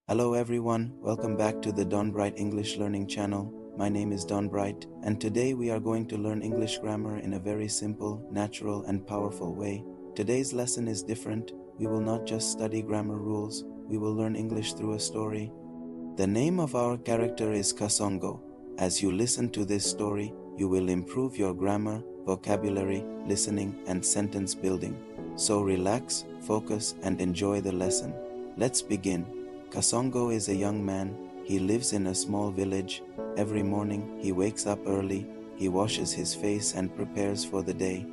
Hello everyone, welcome back to the Donbright English Learning Channel. My name is Donbright, and today we are going to learn English grammar in a very simple, natural and powerful way. Today's lesson is different. We will not just study grammar rules, we will learn English through a story. The name of our character is Kasongo. As you listen to this story, you will improve your grammar, vocabulary, listening and sentence building. So relax, focus and enjoy the lesson. Let's begin. Kasongo is a young man. He lives in a small village. Every morning he wakes up early, he washes his face and prepares for the day.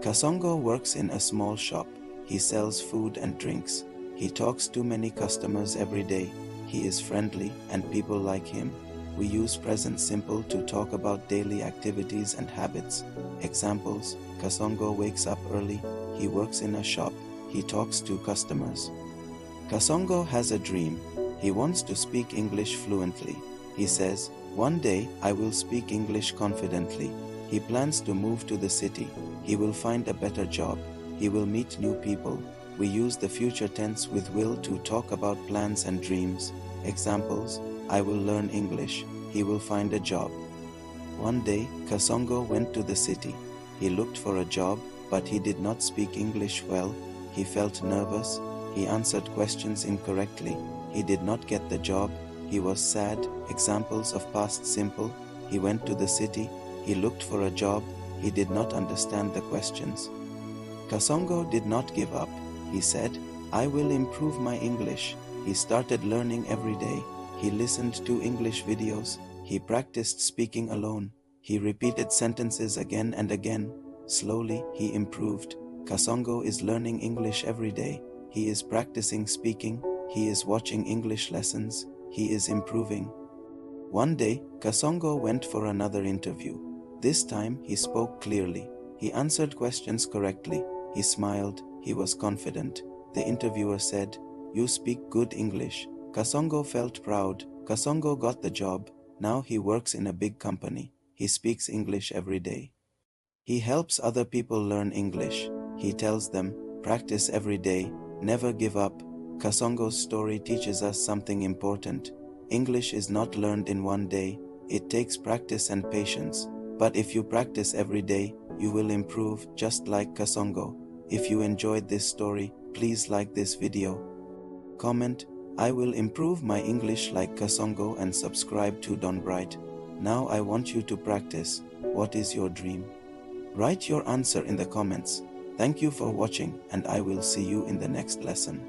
Kasongo works in a small shop. He sells food and drinks. He talks to many customers every day. He is friendly and people like him. We use present simple to talk about daily activities and habits. Examples: Kasongo wakes up early, he works in a shop, he talks to customers. Kasongo has a dream. He wants to speak English fluently. He says, "One day I will speak English confidently." He plans to move to the city. He will find a better job. He will meet new people. We use the future tense with will to talk about plans and dreams. Examples: I will learn English. He will find a job. One day, Kasongo went to the city. He looked for a job, but he did not speak English well. He felt nervous. He answered questions incorrectly. He did not get the job. He was sad. Examples of past simple: he went to the city. He looked for a job. He did not understand the questions. Kasongo did not give up. He said, "I will improve my English." He started learning every day. He listened to English videos. He practiced speaking alone. He repeated sentences again and again. Slowly, he improved. Kasongo is learning English every day. He is practicing speaking. He is watching English lessons. He is improving. One day, Kasongo went for another interview. This time, he spoke clearly. He answered questions correctly. He smiled. He was confident. The interviewer said, "You speak good English." Kasongo felt proud. Kasongo got the job. Now he works in a big company. He speaks English every day. He helps other people learn English. He tells them, "Practice every day, never give up." Kasongo's story teaches us something important. English is not learned in one day. It takes practice and patience. But if you practice every day, you will improve just like Kasongo. If you enjoyed this story, please like this video. Comment, "I will improve my English like Kasongo," and subscribe to Donbright. Now I want you to practice. What is your dream? Write your answer in the comments. Thank you for watching, and I will see you in the next lesson.